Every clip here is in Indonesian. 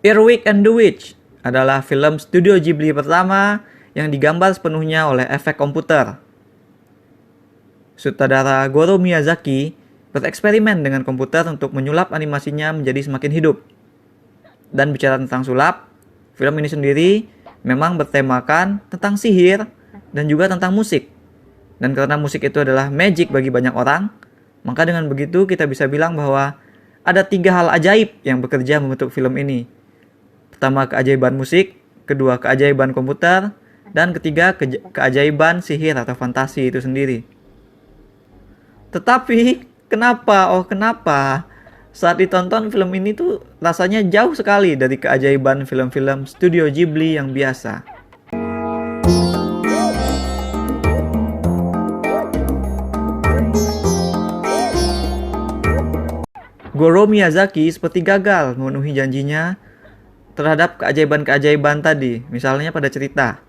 Earwig and the Witch adalah film studio Ghibli pertama yang digambar sepenuhnya oleh efek komputer. Sutradara Goro Miyazaki bereksperimen dengan komputer untuk menyulap animasinya menjadi semakin hidup. Dan bicara tentang sulap, film ini sendiri memang bertemakan tentang sihir dan juga tentang musik. Dan karena musik itu adalah magic bagi banyak orang, maka dengan begitu kita bisa bilang bahwa ada 3 hal ajaib yang bekerja membentuk film ini. Pertama, keajaiban musik, kedua, keajaiban komputer, dan ketiga, keajaiban sihir atau fantasi itu sendiri. Tetapi, kenapa saat ditonton film ini tuh rasanya jauh sekali dari keajaiban film-film studio Ghibli yang biasa. Goro Miyazaki seperti gagal memenuhi janjinya terhadap keajaiban-keajaiban tadi, misalnya pada cerita.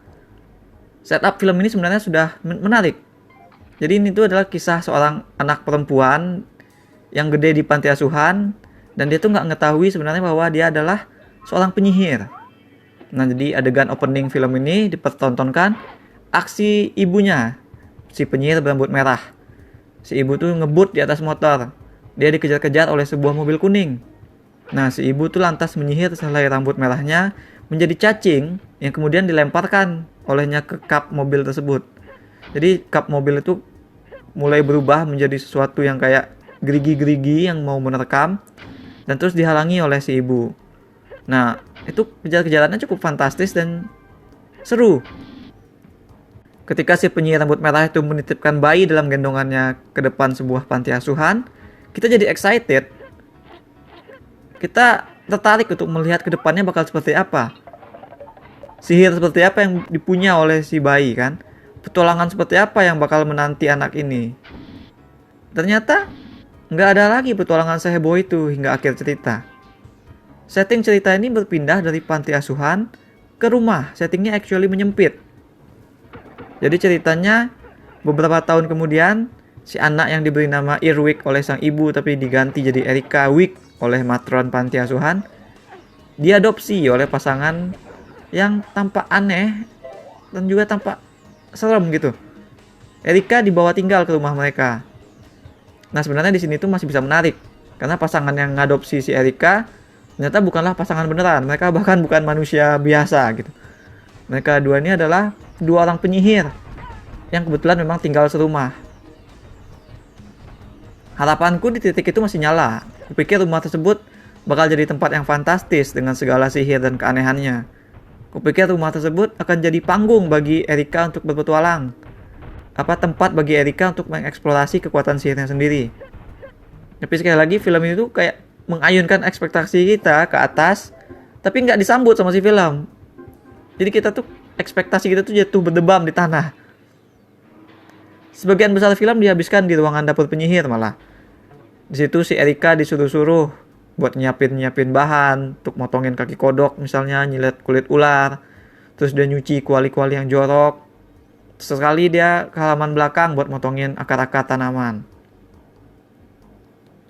Setup film ini sebenarnya sudah menarik. Jadi ini tuh adalah kisah seorang anak perempuan yang gede di panti asuhan, dan dia tuh nggak mengetahui sebenarnya bahwa dia adalah seorang penyihir. Nah, jadi adegan opening film ini dipertontonkan aksi ibunya, si penyihir berambut merah. Si ibu tuh ngebut di atas motor. Dia dikejar-kejar oleh sebuah mobil kuning. Nah, si ibu tuh lantas menyihir sehelai rambut merahnya menjadi cacing yang kemudian dilemparkan olehnya ke kap mobil tersebut. Jadi kap mobil itu mulai berubah menjadi sesuatu yang kayak gerigi-gerigi yang mau menerkam, dan terus dihalangi oleh si ibu. Nah, itu kejar-kejarannya cukup fantastis dan seru. Ketika si penyihir rambut merah itu menitipkan bayi dalam gendongannya ke depan sebuah panti asuhan, kita jadi excited. Kita tertarik untuk melihat ke depannya bakal seperti apa. Sihir seperti apa yang dipunya oleh si bayi kan? Petualangan seperti apa yang bakal menanti anak ini? Ternyata nggak ada lagi petualangan seheboh itu hingga akhir cerita. Setting cerita ini berpindah dari panti asuhan ke rumah. Settingnya actually menyempit. Jadi ceritanya beberapa tahun kemudian, si anak yang diberi nama Earwig oleh sang ibu tapi diganti jadi Erika Wig oleh matron panti asuhan, diadopsi oleh pasangan yang tampak aneh dan juga tampak serem gitu. Erika dibawa tinggal ke rumah mereka. Nah, sebenarnya di sini tuh masih bisa menarik karena pasangan yang ngadopsi si Erika ternyata bukanlah pasangan beneran. Mereka bahkan bukan manusia biasa gitu. Mereka dua ini adalah 2 orang penyihir yang kebetulan memang tinggal serumah. Harapanku di titik itu masih nyala. Kupikir rumah tersebut bakal jadi tempat yang fantastis dengan segala sihir dan keanehannya. Kupikir rumah tersebut akan jadi panggung bagi Erika untuk berpetualang. Tempat bagi Erika untuk mengeksplorasi kekuatan sihirnya sendiri. Tapi sekali lagi film itu kayak mengayunkan ekspektasi kita ke atas, tapi nggak disambut sama si film. Jadi kita tuh ekspektasi kita tuh jatuh berdebam di tanah. Sebagian besar film dihabiskan di ruangan dapur penyihir malah. Di situ si Erika disuruh-suruh buat nyiapin bahan untuk motongin kaki kodok, misalnya nyilet kulit ular. Terus dia nyuci kuali-kuali yang jorok. Sesekali dia ke halaman belakang buat motongin akar-akar tanaman.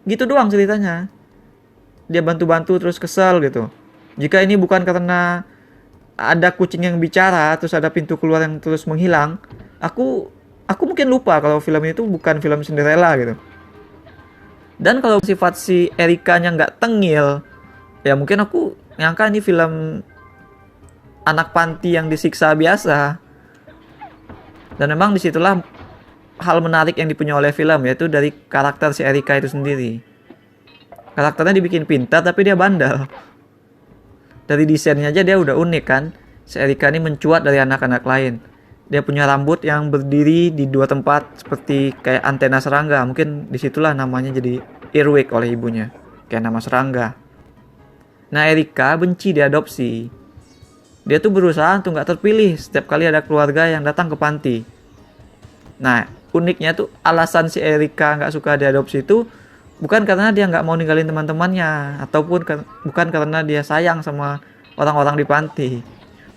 Gitu doang ceritanya. Dia bantu-bantu terus kesel gitu. Jika ini bukan karena ada kucing yang bicara, terus ada pintu keluar yang terus menghilang, aku mungkin lupa kalau film itu bukan film Cinderella gitu. Dan kalau sifat si Erika-nya nggak tengil, ya mungkin aku nyangka ini film anak panti yang disiksa biasa. Dan memang disitulah hal menarik yang dipunya oleh film, yaitu dari karakter si Erika itu sendiri. Karakternya dibikin pintar tapi dia bandel. Dari desainnya aja dia udah unik kan. Si Erika ini mencuat dari anak-anak lain. Dia punya rambut yang berdiri di 2 tempat seperti kayak antena serangga. Mungkin disitulah namanya jadi Earwig oleh ibunya, kayak nama serangga. Nah, Erika benci diadopsi. Dia tuh berusaha untuk gak terpilih setiap kali ada keluarga yang datang ke panti. Nah, uniknya tuh alasan si Erika gak suka diadopsi itu bukan karena dia gak mau ninggalin teman-temannya, ataupun bukan karena dia sayang sama orang-orang di panti,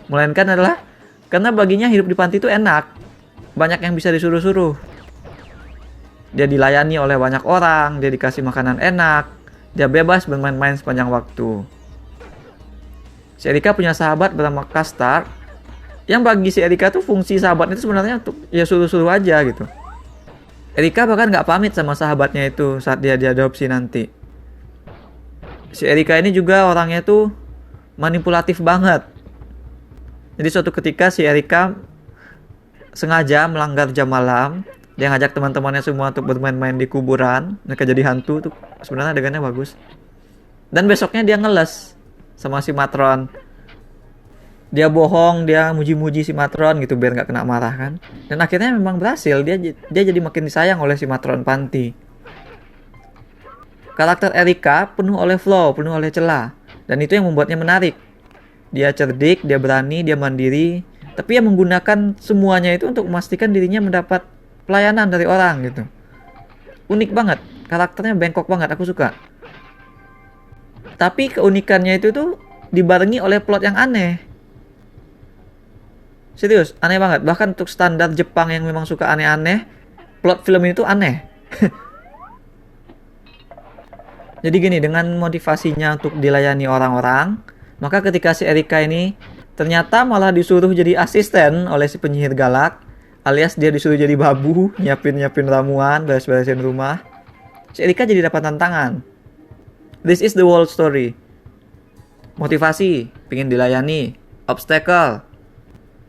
melainkan adalah karena baginya hidup di panti itu enak. Banyak yang bisa disuruh-suruh. Dia dilayani oleh banyak orang, dia dikasih makanan enak, dia bebas bermain-main sepanjang waktu. Si Erika punya sahabat bernama Kastar, yang bagi si Erika tuh fungsi sahabatnya itu sebenarnya untuk ya suruh-suruh aja gitu. Erika bahkan nggak pamit sama sahabatnya itu saat dia diadopsi nanti. Si Erika ini juga orangnya tuh manipulatif banget. Jadi suatu ketika si Erika sengaja melanggar jam malam. Dia ngajak teman-temannya semua untuk bermain-main di kuburan. Mereka jadi hantu tuh. Sebenarnya adegannya bagus. Dan besoknya dia ngeles sama si Matron. Dia bohong, dia muji-muji si Matron gitu biar nggak kena marah kan. Dan akhirnya memang berhasil. Dia jadi makin disayang oleh si Matron Panti. Karakter Erika penuh oleh flaw, penuh oleh celah. Dan itu yang membuatnya menarik. Dia cerdik, dia berani, dia mandiri. Tapi yang menggunakan semuanya itu untuk memastikan dirinya mendapat pelayanan dari orang gitu. Unik banget, karakternya bengkok banget, aku suka. Tapi keunikannya itu tuh dibarengi oleh plot yang aneh. Serius, aneh banget. Bahkan untuk standar Jepang yang memang suka aneh-aneh, plot film ini tuh aneh. Jadi gini, dengan motivasinya untuk dilayani orang-orang, maka ketika si Erika ini ternyata malah disuruh jadi asisten oleh si penyihir galak, alias dia disuruh jadi babu, nyiapin ramuan, beres-beresin rumah. Si Erika jadi dapat tantangan. This is the whole story. Motivasi, pingin dilayani. Obstacle,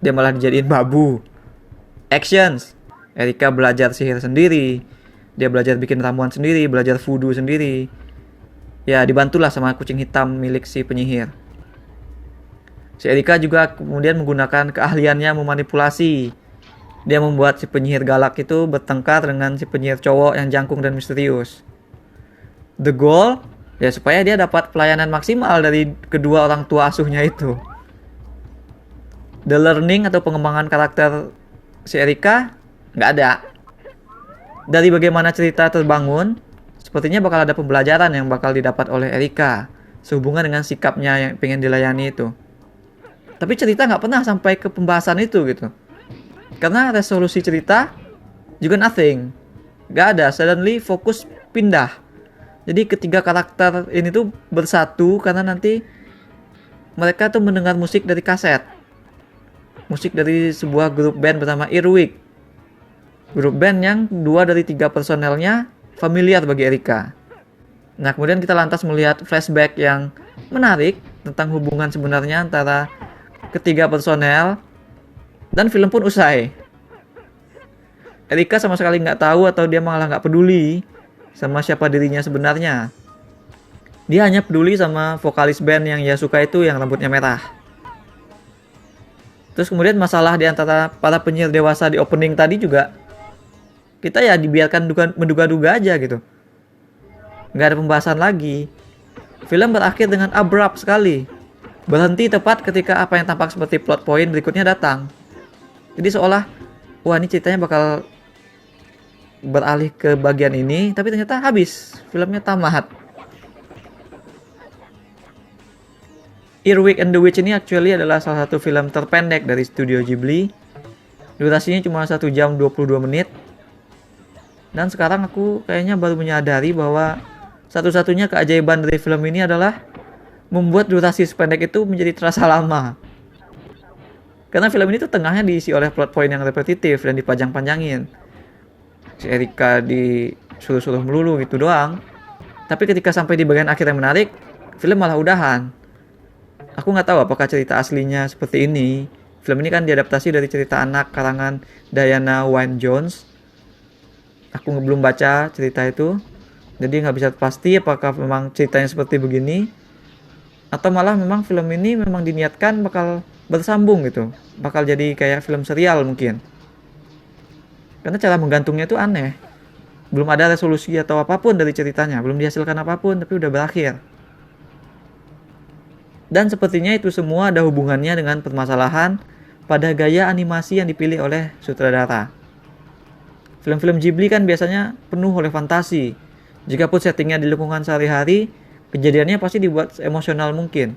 dia malah dijadiin babu. Actions, Erika belajar sihir sendiri. Dia belajar bikin ramuan sendiri, belajar voodoo sendiri. Ya, dibantulah sama kucing hitam milik si penyihir. Si Erika juga kemudian menggunakan keahliannya memanipulasi. Dia membuat si penyihir galak itu bertengkar dengan si penyihir cowok yang jangkung dan misterius. The goal, ya supaya dia dapat pelayanan maksimal dari kedua orang tua asuhnya itu. The learning atau pengembangan karakter si Erika nggak ada. Dari bagaimana cerita terbangun, sepertinya bakal ada pembelajaran yang bakal didapat oleh Erika sehubungan dengan sikapnya yang pengen dilayani itu. Tapi cerita nggak pernah sampai ke pembahasan itu gitu. Karena resolusi cerita juga nothing. Gak ada, suddenly fokus pindah. Jadi ketiga karakter ini tuh bersatu karena nanti mereka tuh mendengar musik dari kaset. Musik dari sebuah grup band bernama Earwig. Grup band yang 2 dari 3 personelnya familiar bagi Erika. Nah, kemudian kita lantas melihat flashback yang menarik tentang hubungan sebenarnya antara ketiga personel. Dan film pun usai. Erika sama sekali nggak tahu atau dia malah nggak peduli sama siapa dirinya sebenarnya. Dia hanya peduli sama vokalis band yang ia suka itu yang rambutnya merah. Terus kemudian masalah di antara para penyihir dewasa di opening tadi juga kita ya dibiarkan menduga-duga aja gitu. Nggak ada pembahasan lagi. Film berakhir dengan abrupt sekali. Berhenti tepat ketika apa yang tampak seperti plot point berikutnya datang. Jadi seolah, wah ini ceritanya bakal beralih ke bagian ini, tapi ternyata habis, filmnya tamat. Earwig and the Witch ini actually adalah salah satu film terpendek dari studio Ghibli. Durasinya cuma 1 jam 22 menit. Dan sekarang aku kayaknya baru menyadari bahwa satu-satunya keajaiban dari film ini adalah membuat durasi sependek itu menjadi terasa lama. Karena film ini tuh tengahnya diisi oleh plot point yang repetitif dan dipajang-panjangin. Si Erika disuruh-suruh melulu gitu doang. Tapi ketika sampai di bagian akhir yang menarik, film malah udahan. Aku nggak tahu apakah cerita aslinya seperti ini. Film ini kan diadaptasi dari cerita anak karangan Diana Wynne Jones. Aku belum baca cerita itu, jadi nggak bisa pasti apakah memang ceritanya seperti begini, atau malah memang film ini memang diniatkan bakal bersambung gitu, bakal jadi kayak film serial mungkin. Karena cara menggantungnya itu aneh. Belum ada resolusi atau apapun dari ceritanya, belum dihasilkan apapun, tapi udah berakhir. Dan sepertinya itu semua ada hubungannya dengan permasalahan pada gaya animasi yang dipilih oleh sutradara. Film-film Ghibli kan biasanya penuh oleh fantasi. Jikapun settingnya di lingkungan sehari-hari, kejadiannya pasti dibuat emosional mungkin.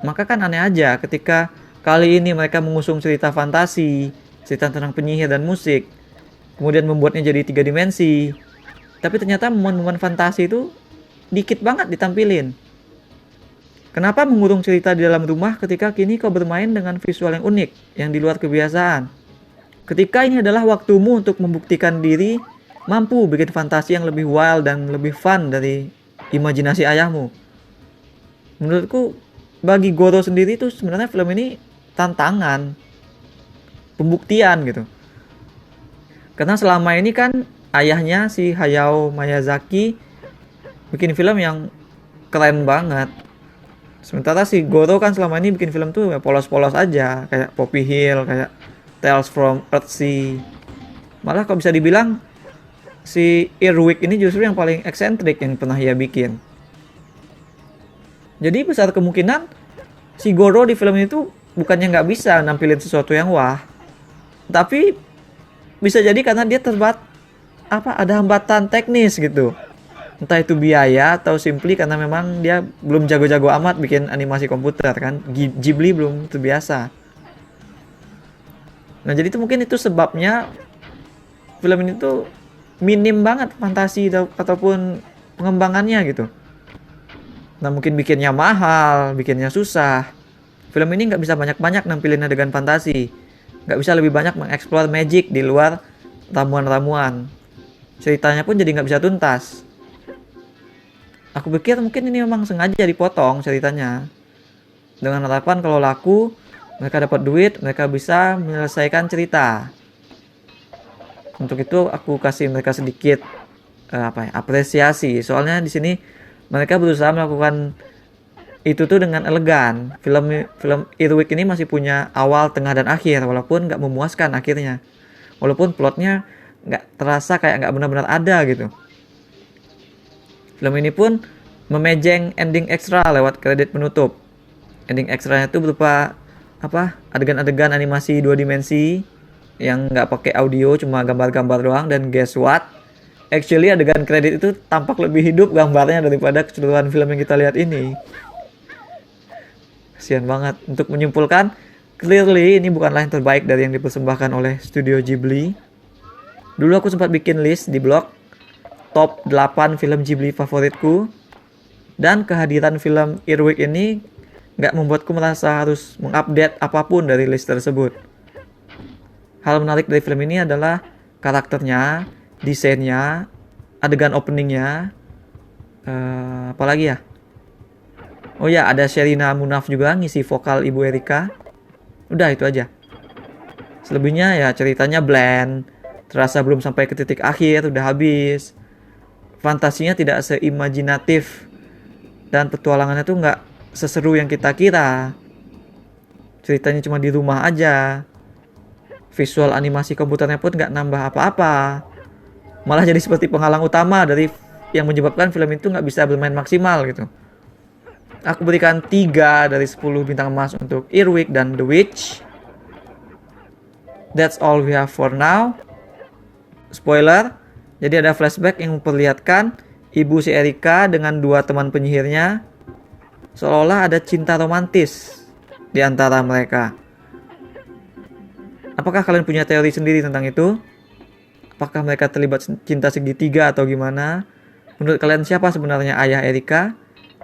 Maka kan aneh aja ketika kali ini mereka mengusung cerita fantasi, cerita tentang penyihir dan musik, kemudian membuatnya jadi 3 dimensi. Tapi ternyata momen-momen fantasi itu dikit banget ditampilin. Kenapa mengurung cerita di dalam rumah ketika kini kau bermain dengan visual yang unik, yang di luar kebiasaan? Ketika ini adalah waktumu untuk membuktikan diri mampu bikin fantasi yang lebih wild dan lebih fun dari imajinasi ayahmu. Menurutku, bagi Goro sendiri tuh sebenarnya film ini tantangan, pembuktian gitu. Karena selama ini kan ayahnya si Hayao Miyazaki bikin film yang keren banget. Sementara si Goro kan selama ini bikin film tuh ya polos-polos aja, kayak Poppy Hill, kayak Tales from Earthsea. Malah kalau bisa dibilang si Earwig ini justru yang paling eksentrik yang pernah ia bikin. Jadi besar kemungkinan si Goro di film itu bukannya nggak bisa nampilin sesuatu yang wah, tapi bisa jadi karena dia ada hambatan teknis gitu. Entah itu biaya atau simply karena memang dia belum jago-jago amat bikin animasi komputer kan. Ghibli belum terbiasa. Nah jadi itu mungkin itu sebabnya film ini tuh minim banget fantasi ataupun pengembangannya gitu. Nah mungkin bikinnya mahal, bikinnya susah. Film ini nggak bisa banyak-banyak nampilin adegan fantasi. Nggak bisa lebih banyak mengeksplor magic di luar ramuan-ramuan. Ceritanya pun jadi nggak bisa tuntas. Aku pikir mungkin ini memang sengaja dipotong ceritanya. Dengan harapan kalau laku, mereka dapat duit, mereka bisa menyelesaikan cerita. Untuk itu aku kasih mereka sedikit apresiasi. Soalnya di sini mereka berusaha melakukan itu tuh dengan elegan. Film Earwig ini masih punya awal, tengah, dan akhir, walaupun nggak memuaskan akhirnya. Walaupun plotnya nggak terasa kayak nggak benar-benar ada gitu. Film ini pun memejeng ending ekstra lewat kredit penutup. Ending ekstranya itu berupa adegan-adegan animasi 2 dimensi yang nggak pakai audio, cuma gambar-gambar doang. Dan guess what? Actually adegan kredit itu tampak lebih hidup gambarnya daripada keseluruhan film yang kita lihat ini. Kasian banget. Untuk menyimpulkan, clearly ini bukanlah yang terbaik dari yang dipersembahkan oleh Studio Ghibli. Dulu aku sempat bikin list di blog top 8 film Ghibli favoritku, dan kehadiran film Earwig ini nggak membuatku merasa harus mengupdate apapun dari list tersebut. Hal menarik dari film ini adalah karakternya, desainnya, adegan openingnya, apalagi ya? Oh ya, ada Sherina Munaf juga ngisi vokal Ibu Erika. Udah itu aja. Selebihnya ya ceritanya bland, terasa belum sampai ke titik akhir, udah habis. Fantasinya tidak seimajinatif dan petualangannya tuh nggak seseru yang kita kira. Ceritanya cuma di rumah aja. Visual animasi komputernya pun nggak nambah apa-apa. Malah jadi seperti penghalang utama dari yang menyebabkan film itu nggak bisa bermain maksimal gitu. Aku berikan 3 dari 10 bintang emas untuk Earwig dan The Witch. That's all we have for now. Spoiler, jadi ada flashback yang memperlihatkan ibu si Erika dengan 2 teman penyihirnya. Seolah-olah ada cinta romantis di antara mereka. Apakah kalian punya teori sendiri tentang itu? Apakah mereka terlibat cinta segitiga atau gimana? Menurut kalian siapa sebenarnya ayah Erika?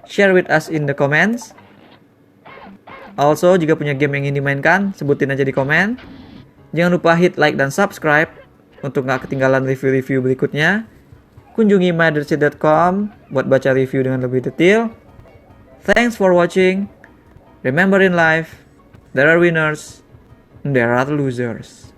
Share with us in the comments. Also, jika punya game yang ingin dimainkan, sebutin aja di komen. Jangan lupa hit like dan subscribe untuk gak ketinggalan review-review berikutnya. Kunjungi mydershit.com buat baca review dengan lebih detail. Thanks for watching. Remember in life, there are winners and there are losers.